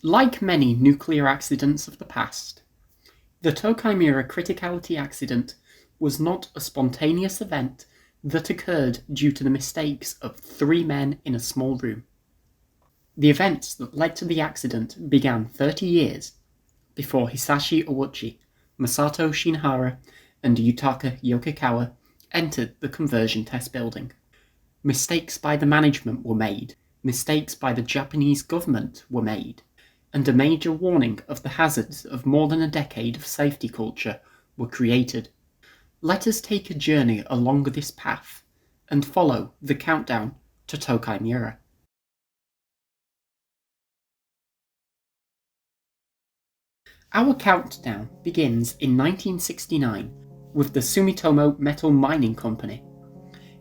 Like many nuclear accidents of the past, the Tokaimura Criticality Accident was not a spontaneous event that occurred due to the mistakes of 3 men in a small room. The events that led to the accident began 30 years before Hisashi Ouchi, Masato Shinohara, and Yutaka Yokokawa entered the conversion test building. Mistakes by the management were made, mistakes by the Japanese government were made, and a major warning of the hazards of more than a decade of safety culture were created. Let us take a journey along this path and follow the countdown to Tokaimura. Our countdown begins in 1969 with the SUMITOMO Metal Mining Company,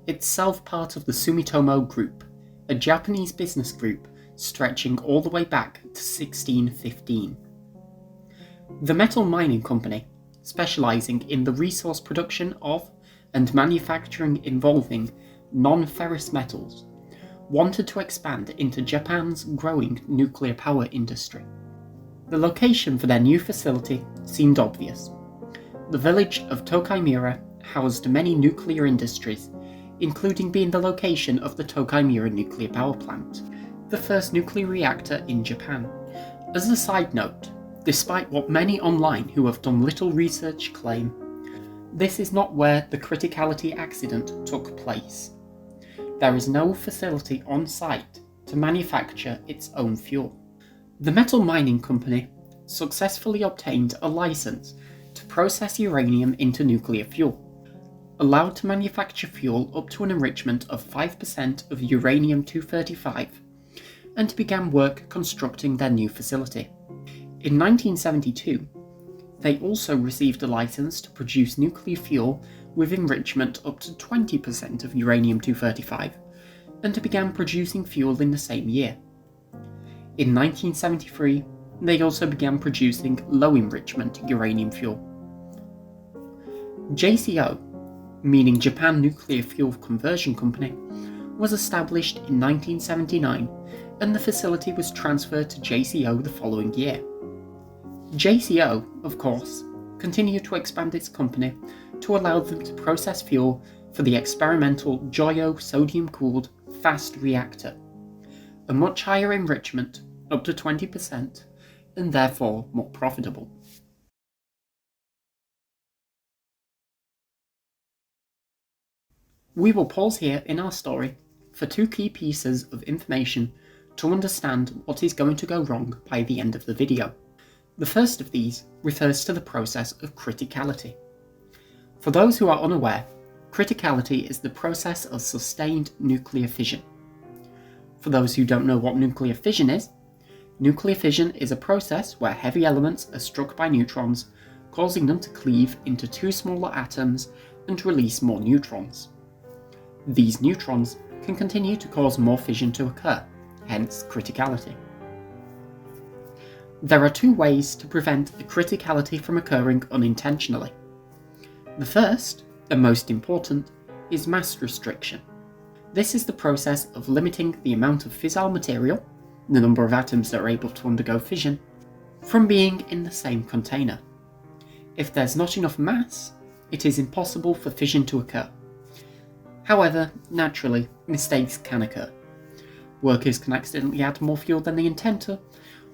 itself part of the SUMITOMO Group, a Japanese business group stretching all the way back to 1615. The Metal Mining Company, specializing in the resource production of and manufacturing involving non-ferrous metals, wanted to expand into Japan's growing nuclear power industry. The location for their new facility seemed obvious. The village of Tokaimura housed many nuclear industries, including being the location of the Tokaimura nuclear power plant, the first nuclear reactor in Japan. As a side note, despite what many online who have done little research claim, this is not where the criticality accident took place. There is no facility on site to manufacture its own fuel. The Metal Mining Company successfully obtained a license to process uranium into nuclear fuel, allowed to manufacture fuel up to an enrichment of 5% of uranium-235, and began work constructing their new facility. In 1972, they also received a license to produce nuclear fuel with enrichment up to 20% of uranium-235, and began producing fuel in the same year. In 1973, they also began producing low-enrichment uranium fuel. JCO, meaning Japan Nuclear Fuel Conversion Company, was established in 1979, and the facility was transferred to JCO the following year. JCO, of course, continued to expand its company to allow them to process fuel for the experimental Joyo sodium-cooled fast reactor, a much higher enrichment, up to 20%, and therefore more profitable. We will pause here in our story for 2 key pieces of information to understand what is going to go wrong by the end of the video. The first of these refers to the process of criticality. For those who are unaware, criticality is the process of sustained nuclear fission. For those who don't know what nuclear fission is a process where heavy elements are struck by neutrons, causing them to cleave into 2 smaller atoms and release more neutrons. These neutrons can continue to cause more fission to occur, hence criticality. There are 2 ways to prevent a criticality from occurring unintentionally. The first, and most important, is mass restriction. This is the process of limiting the amount of fissile material, the number of atoms that are able to undergo fission, from being in the same container. If there's not enough mass, it is impossible for fission to occur. However, naturally, mistakes can occur. Workers can accidentally add more fuel than they intend to,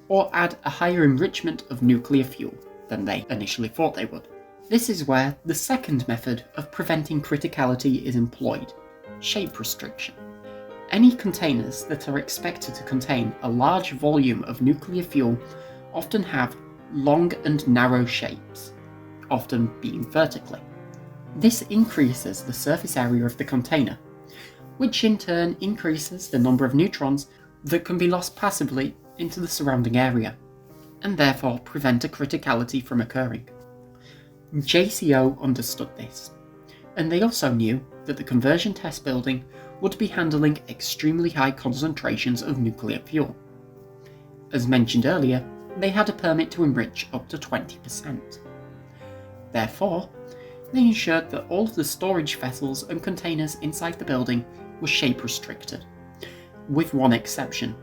or add a higher enrichment of nuclear fuel than they initially thought they would. This is where the second method of preventing criticality is employed: shape restriction. Any containers that are expected to contain a large volume of nuclear fuel often have long and narrow shapes, often being vertically. This increases the surface area of the container, which in turn increases the number of neutrons that can be lost passively into the surrounding area, and therefore prevent a criticality from occurring. JCO understood this, and they also knew that the conversion test building would be handling extremely high concentrations of nuclear fuel. As mentioned earlier, they had a permit to enrich up to 20%. Therefore, they ensured that all of the storage vessels and containers inside the building were shape restricted, with one exception.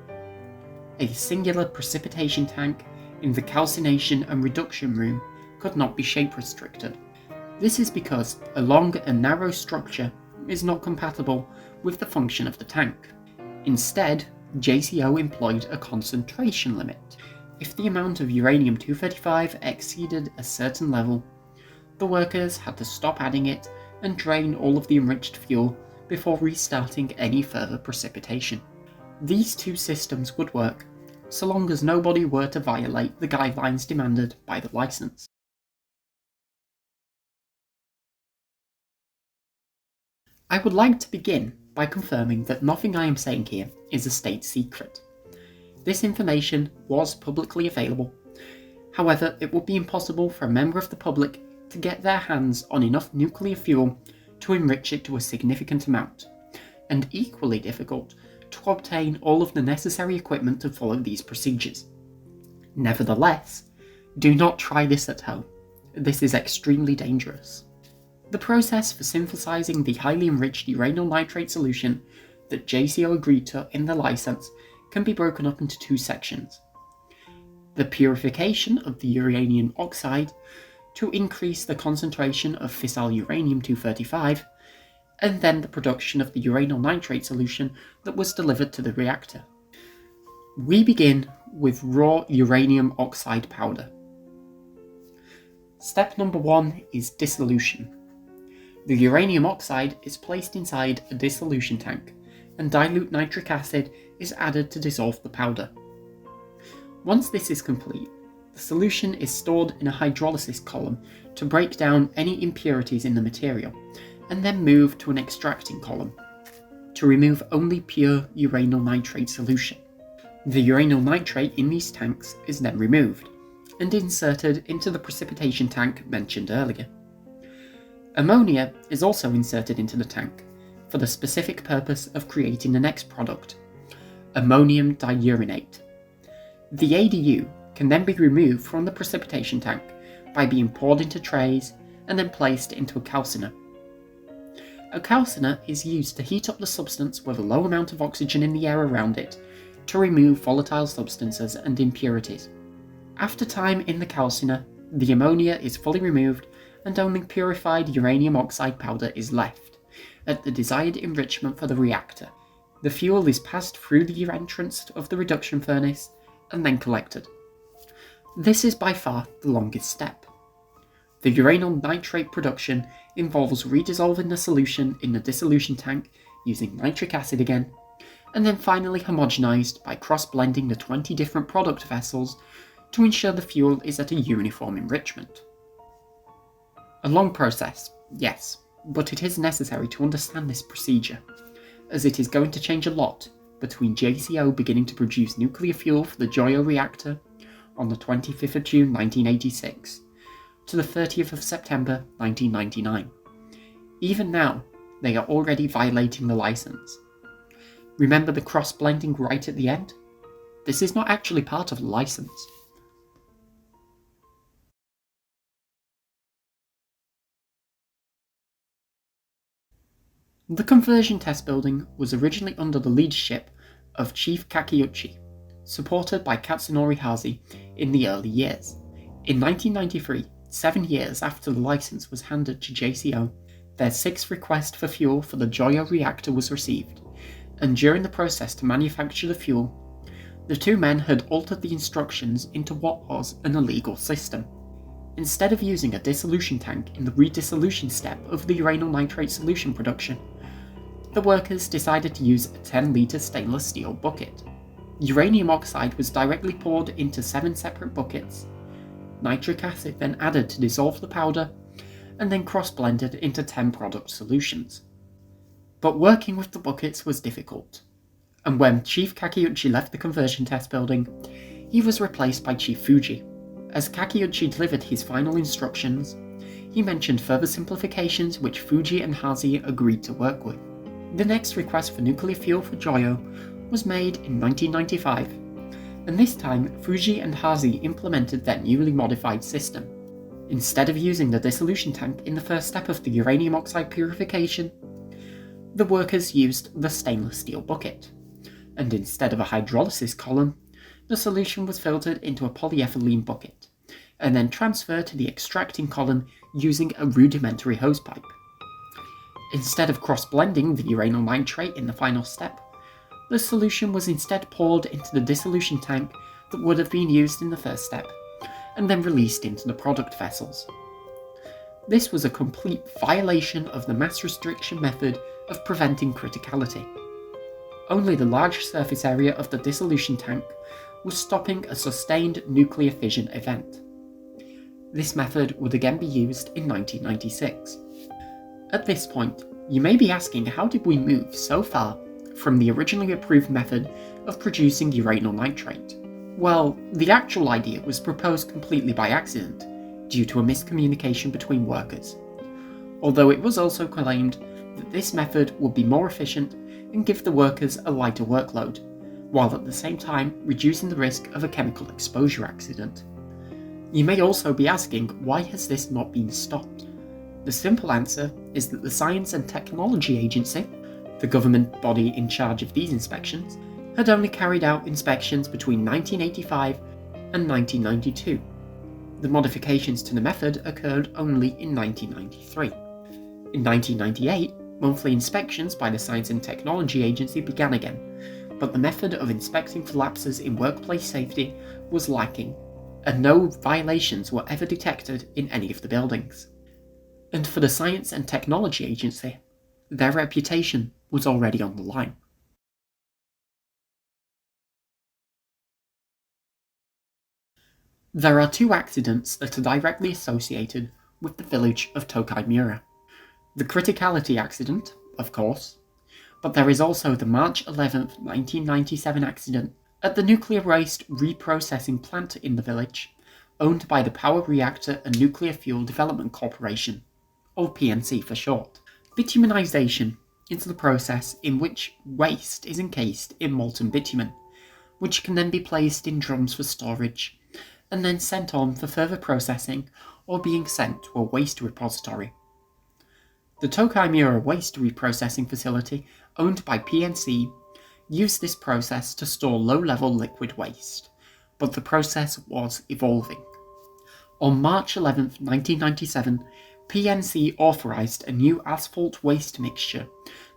a singular precipitation tank in the calcination and reduction room could not be shape restricted. This is because a long and narrow structure is not compatible with the function of the tank. Instead, JCO employed a concentration limit. If the amount of uranium-235 exceeded a certain level, the workers had to stop adding it and drain all of the enriched fuel before restarting any further precipitation. These two systems would work so long as nobody were to violate the guidelines demanded by the license. I would like to begin by confirming that nothing I am saying here is a state secret. This information was publicly available. However, it would be impossible for a member of the public to get their hands on enough nuclear fuel to enrich it to a significant amount, and equally difficult to obtain all of the necessary equipment to follow these procedures. Nevertheless, do not try this at home. This is extremely dangerous. The process for synthesizing the highly enriched uranyl nitrate solution that JCO agreed to in the license can be broken up into two sections. The purification of the uranium oxide to increase the concentration of fissile uranium-235, and then the production of the uranyl nitrate solution that was delivered to the reactor. We begin with raw uranium oxide powder. Step number 1 is dissolution. The uranium oxide is placed inside a dissolution tank, and dilute nitric acid is added to dissolve the powder. Once this is complete, the solution is stored in a hydrolysis column to break down any impurities in the material, and then moved to an extracting column to remove only pure uranyl nitrate solution. The uranyl nitrate in these tanks is then removed and inserted into the precipitation tank mentioned earlier. Ammonia is also inserted into the tank for the specific purpose of creating the next product, ammonium diurenate. The ADU can then be removed from the precipitation tank by being poured into trays and then placed into a calciner. A calciner is used to heat up the substance with a low amount of oxygen in the air around it to remove volatile substances and impurities. After time in the calciner, the ammonia is fully removed and only purified uranium oxide powder is left, at the desired enrichment for the reactor. The fuel is passed through the entrance of the reduction furnace and then collected. This is by far the longest step. The uranyl nitrate production involves redissolving the solution in the dissolution tank using nitric acid again, and then finally homogenized by cross-blending the 20 different product vessels to ensure the fuel is at a uniform enrichment. A long process, yes, but it is necessary to understand this procedure, as it is going to change a lot between JCO beginning to produce nuclear fuel for the Joyo reactor on the 25th of June 1986 to the 30th of September 1999. Even now, they are already violating the license. Remember the cross-blending right at the end? This is not actually part of the license. The conversion test building was originally under the leadership of Chief Kakeuchi, supported by Katsunori Hazy in the early years. In 1993, 7 years after the license was handed to JCO, their 6th request for fuel for the Joyo reactor was received, and during the process to manufacture the fuel, the two men had altered the instructions into what was an illegal system. Instead of using a dissolution tank in the redissolution step of the uranyl nitrate solution production, the workers decided to use a 10-litre stainless steel bucket. Uranium oxide was directly poured into 7 separate buckets, nitric acid then added to dissolve the powder, and then cross-blended into 10 product solutions. But working with the buckets was difficult, and when Chief Kakeuchi left the conversion test building, he was replaced by Chief Fuji. As Kakeuchi delivered his final instructions, he mentioned further simplifications which Fuji and Hazy agreed to work with. The next request for nuclear fuel for Joyo was made in 1995, and this time Fuji and Hazy implemented their newly modified system. Instead of using the dissolution tank in the first step of the uranium oxide purification, the workers used the stainless steel bucket, and instead of a hydrolysis column, the solution was filtered into a polyethylene bucket, and then transferred to the extracting column using a rudimentary hosepipe. Instead of cross-blending the uranyl nitrate in the final step, the solution was instead poured into the dissolution tank that would have been used in the first step, and then released into the product vessels. This was a complete violation of the mass restriction method of preventing criticality. Only the large surface area of the dissolution tank was stopping a sustained nuclear fission event. This method would again be used in 1996. At this point, you may be asking, how did we move so far from the originally approved method of producing uranyl nitrate? Well, the actual idea was proposed completely by accident, due to a miscommunication between workers, although it was also claimed that this method would be more efficient and give the workers a lighter workload, while at the same time reducing the risk of a chemical exposure accident. You may also be asking, why has this not been stopped? The simple answer is that the Science and Technology Agency, the government body in charge of these inspections, had only carried out inspections between 1985 and 1992. The modifications to the method occurred only in 1993. In 1998, monthly inspections by the Science and Technology Agency began again, but the method of inspecting for lapses in workplace safety was lacking, and no violations were ever detected in any of the buildings. And for the Science and Technology Agency, their reputation was already on the line. There are two accidents that are directly associated with the village of Tokaimura. The Criticality Accident, of course, but there is also the March 11, 1997 accident at the nuclear waste reprocessing plant in the village, owned by the Power Reactor and Nuclear Fuel Development Corporation, or PNC for short. Bituminization is the process in which waste is encased in molten bitumen, which can then be placed in drums for storage, and then sent on for further processing or being sent to a waste repository. The Tokaimura Waste Reprocessing Facility, owned by PNC, used this process to store low-level liquid waste, but the process was evolving. On March 11, 1997, PNC authorized a new asphalt waste mixture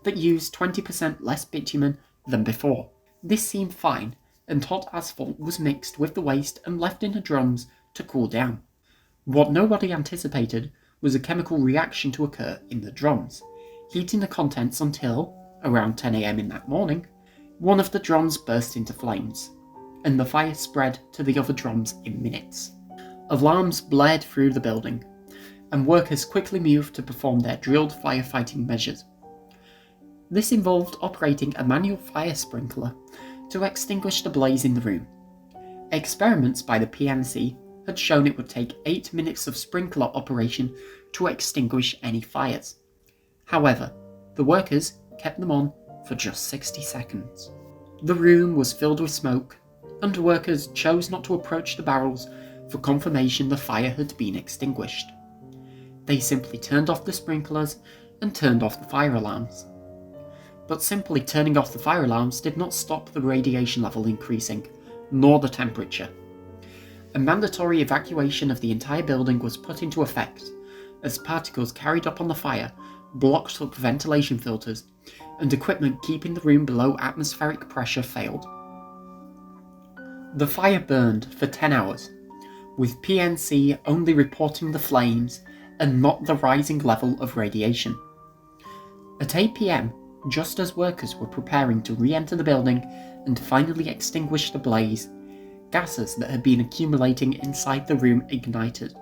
that used 20% less bitumen than before. This seemed fine, and hot asphalt was mixed with the waste and left in the drums to cool down. What nobody anticipated was a chemical reaction to occur in the drums, heating the contents until, around 10 AM in that morning, one of the drums burst into flames, and the fire spread to the other drums in minutes. Alarms blared through the building, and workers quickly moved to perform their drilled firefighting measures. This involved operating a manual fire sprinkler to extinguish the blaze in the room. Experiments by the PNC had shown it would take 8 minutes of sprinkler operation to extinguish any fires. However, the workers kept them on for just 60 seconds. The room was filled with smoke, and workers chose not to approach the barrels for confirmation the fire had been extinguished. They simply turned off the sprinklers and turned off the fire alarms. But simply turning off the fire alarms did not stop the radiation level increasing, nor the temperature. A mandatory evacuation of the entire building was put into effect, as particles carried up on the fire blocked up ventilation filters, and equipment keeping the room below atmospheric pressure failed. The fire burned for 10 hours, with PNC only reporting the flames and not the rising level of radiation. At 8 PM, just as workers were preparing to re-enter the building and finally extinguish the blaze, gases that had been accumulating inside the room ignited,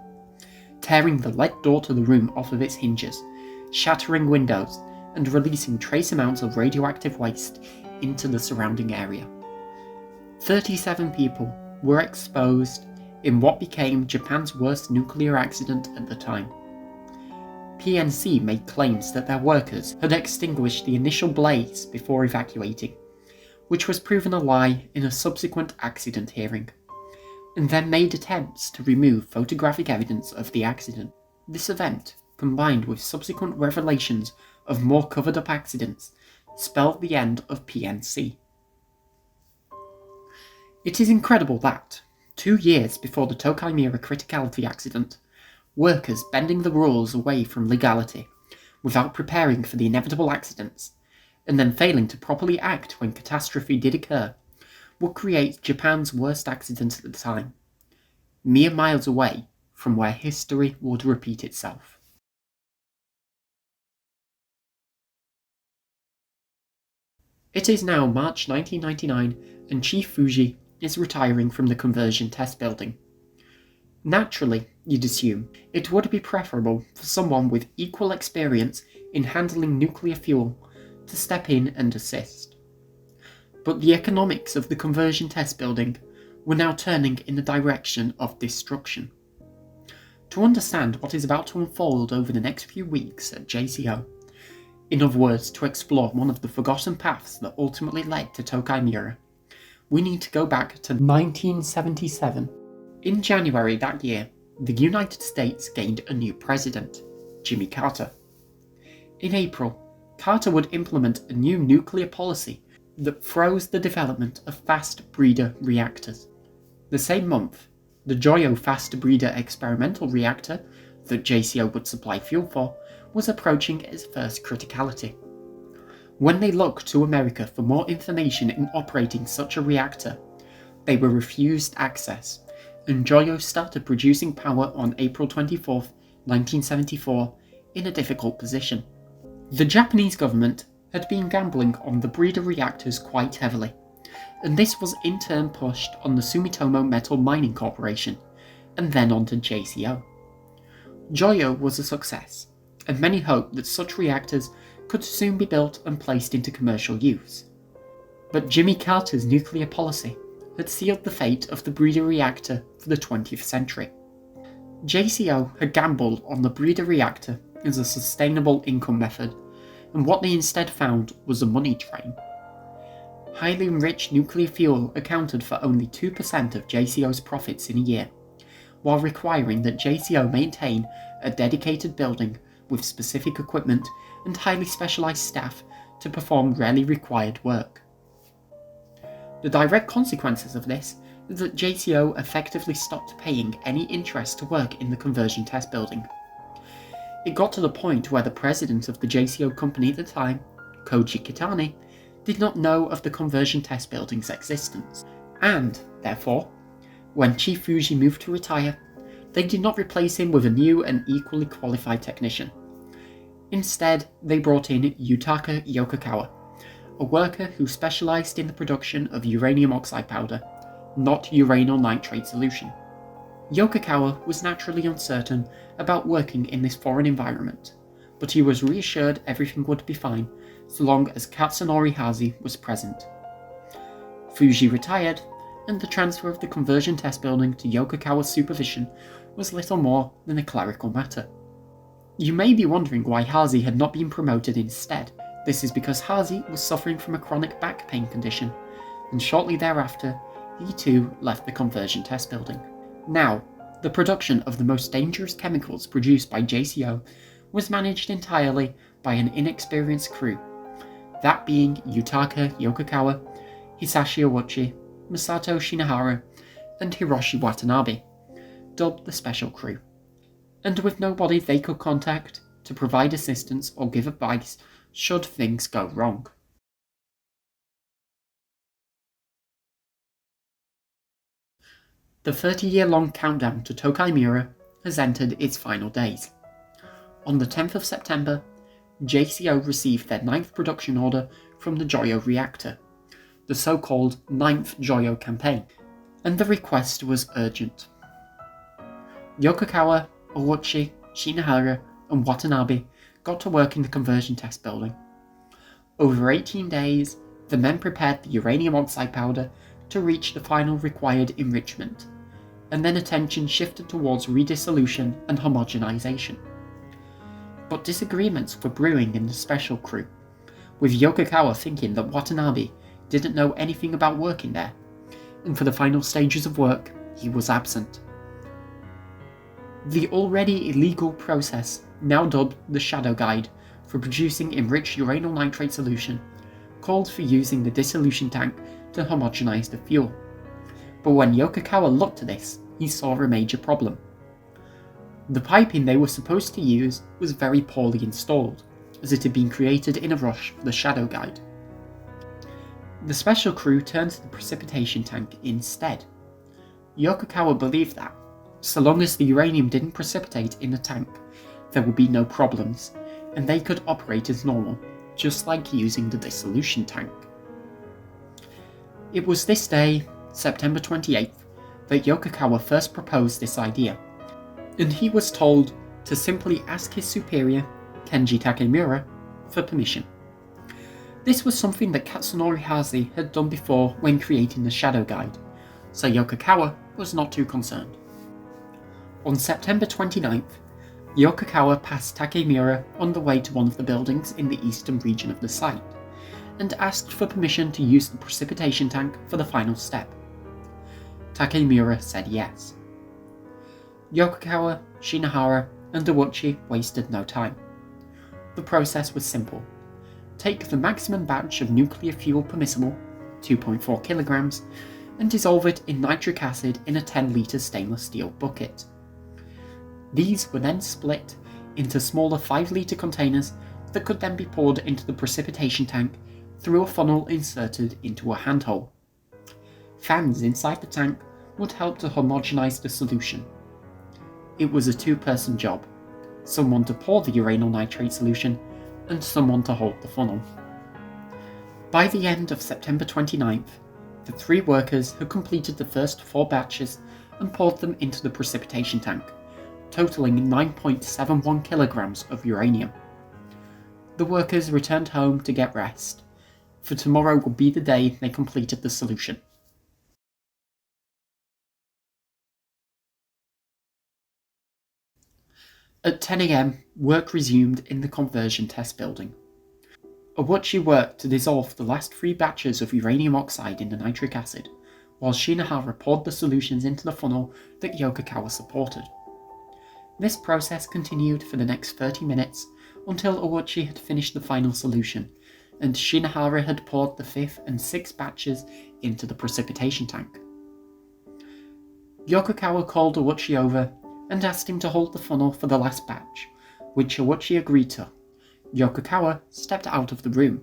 tearing the lead door to the room off of its hinges, shattering windows, and releasing trace amounts of radioactive waste into the surrounding area. 37 people were exposed in what became Japan's worst nuclear accident at the time. PNC made claims that their workers had extinguished the initial blaze before evacuating, which was proven a lie in a subsequent accident hearing, and then made attempts to remove photographic evidence of the accident. This event, combined with subsequent revelations of more covered-up accidents, spelled the end of PNC. It is incredible that, 2 years before the Tokaimura Criticality Accident, workers bending the rules away from legality, without preparing for the inevitable accidents, and then failing to properly act when catastrophe did occur, would create Japan's worst accident at the time, mere miles away from where history would repeat itself. It is now March 1999, and Chief Fuji is retiring from the conversion test building. Naturally, you'd assume, it would be preferable for someone with equal experience in handling nuclear fuel to step in and assist. But the economics of the conversion test building were now turning in the direction of destruction. To understand what is about to unfold over the next few weeks at JCO, in other words, to explore one of the forgotten paths that ultimately led to Tokaimura, we need to go back to 1977. In January that year, the United States gained a new president, Jimmy Carter. In April, Carter would implement a new nuclear policy that froze the development of fast breeder reactors. The same month, the Joyo fast breeder experimental reactor that JCO would supply fuel for was approaching its first criticality. When they looked to America for more information in operating such a reactor, they were refused access, and Joyo started producing power on April 24, 1974, in a difficult position. The Japanese government had been gambling on the breeder reactors quite heavily, and this was in turn pushed on the SUMITOMO Metal Mining Corporation, and then onto JCO. Joyo was a success, and many hoped that such reactors could soon be built and placed into commercial use. But Jimmy Carter's nuclear policy had sealed the fate of the breeder reactor for the 20th century. JCO had gambled on the breeder reactor as a sustainable income method, and what they instead found was a money drain. Highly enriched nuclear fuel accounted for only 2% of JCO's profits in a year, while requiring that JCO maintain a dedicated building with specific equipment and highly specialised staff to perform rarely required work. The direct consequences of this is that JCO effectively stopped paying any interest to work in the conversion test building. It got to the point where the president of the JCO company at the time, Koji Kitane, did not know of the conversion test building's existence, and, therefore, when Chief Fuji moved to retire, they did not replace him with a new and equally qualified technician. Instead, they brought in Yutaka Yokokawa, a worker who specialised in the production of uranium oxide powder, not uranyl nitrate solution. Yokokawa was naturally uncertain about working in this foreign environment, but he was reassured everything would be fine so long as Katsunori Hazy was present. Fuji retired, and the transfer of the conversion test building to Yokokawa's supervision was little more than a clerical matter. You may be wondering why Hazy had not been promoted instead. This is because Hazy was suffering from a chronic back pain condition, and shortly thereafter, he too left the conversion test building. Now, the production of the most dangerous chemicals produced by JCO was managed entirely by an inexperienced crew, that being Yutaka Yokokawa, Hisashi Ouchi, Masato Shinohara, and Hiroshi Watanabe, dubbed the Special Crew, and with nobody they could contact to provide assistance or give advice should things go wrong. The 30-year-long countdown to Tokaimura has entered its final days. On the 10th of September, JCO received their 9th production order from the Joyo reactor, the so-called 9th Joyo campaign, and the request was urgent. Yokokawa, Ouchi, Shinohara, and Watanabe got to work in the conversion test building. Over 18 days, the men prepared the uranium oxide powder to reach the final required enrichment, and then attention shifted towards redissolution and homogenization. But disagreements were brewing in the Special Crew, with Yokokawa thinking that Watanabe didn't know anything about working there, and for the final stages of work, he was absent. The already illegal process, now dubbed the Shadow Guide for producing enriched uranyl nitrate solution, called for using the dissolution tank to homogenize the fuel, But when Yokokawa looked at this, he saw a major problem. The piping they were supposed to use was very poorly installed, as it had been created in a rush for the Shadow Guide. The special crew turned to the precipitation tank instead. Yokokawa believed that, so long as the uranium didn't precipitate in the tank, there would be no problems, and they could operate as normal, just like using the dissolution tank. It was this day, September 28th, that Yokokawa first proposed this idea, and he was told to simply ask his superior, Kenji Tokaimura, for permission. This was something that Katsunori Haase had done before when creating the Shadow Guide, so Yokokawa was not too concerned. On September 29th, Yokokawa passed Tokaimura on the way to one of the buildings in the eastern region of the site, and asked for permission to use the precipitation tank for the final step. Tokaimura said yes. Yokokawa, Shinohara, and Ouchi wasted no time. The process was simple. Take the maximum batch of nuclear fuel permissible, 2.4 kilograms, and dissolve it in nitric acid in a 10-litre stainless steel bucket. These were then split into smaller 5-litre containers that could then be poured into the precipitation tank through a funnel inserted into a handhole. Fans inside the tank would help to homogenize the solution. It was a 2-person job, someone to pour the uranyl nitrate solution and someone to hold the funnel. By the end of September 29th, the 3 workers had completed the first 4 batches and poured them into the precipitation tank, totaling 9.71 kilograms of uranium. The workers returned home to get rest, for tomorrow would be the day they completed the solution. At 10 AM, work resumed in the conversion test building. Ouchi worked to dissolve the last 3 batches of uranium oxide in the nitric acid, while Shinohara poured the solutions into the funnel that Yokokawa supported. This process continued for the next 30 minutes until Ouchi had finished the final solution, and Shinohara had poured the 5th and 6th batches into the precipitation tank. Yokokawa called Ouchi over and asked him to hold the funnel for the last batch, which Ouchi agreed to. Yokokawa stepped out of the room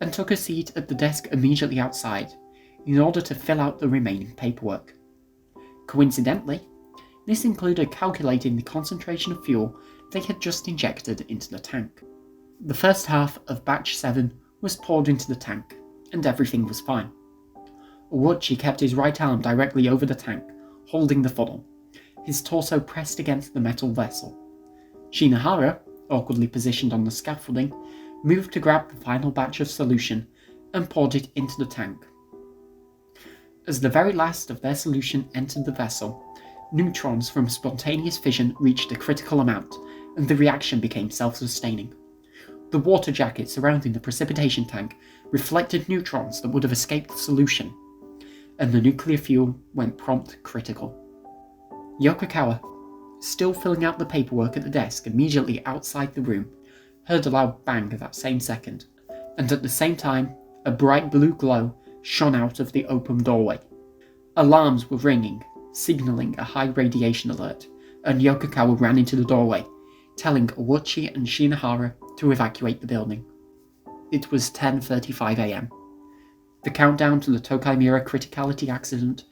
and took a seat at the desk immediately outside in order to fill out the remaining paperwork. Coincidentally, this included calculating the concentration of fuel they had just injected into the tank. The first half of batch 7 was poured into the tank, and everything was fine. Ouchi kept his right arm directly over the tank, holding the funnel, his torso pressed against the metal vessel. Shinohara, awkwardly positioned on the scaffolding, moved to grab the final batch of solution and poured it into the tank. As the very last of their solution entered the vessel, neutrons from spontaneous fission reached a critical amount, and the reaction became self-sustaining. The water jacket surrounding the precipitation tank reflected neutrons that would have escaped the solution, and the nuclear fuel went prompt critical. Yokokawa, still filling out the paperwork at the desk immediately outside the room, heard a loud bang at that same second, and at the same time, a bright blue glow shone out of the open doorway. Alarms were ringing, signalling a high radiation alert, and Yokokawa ran into the doorway, telling Ouchi and Shinohara to evacuate the building. It was 10:35 AM. The countdown to the Tokaimura Criticality Accident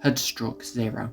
had struck 0.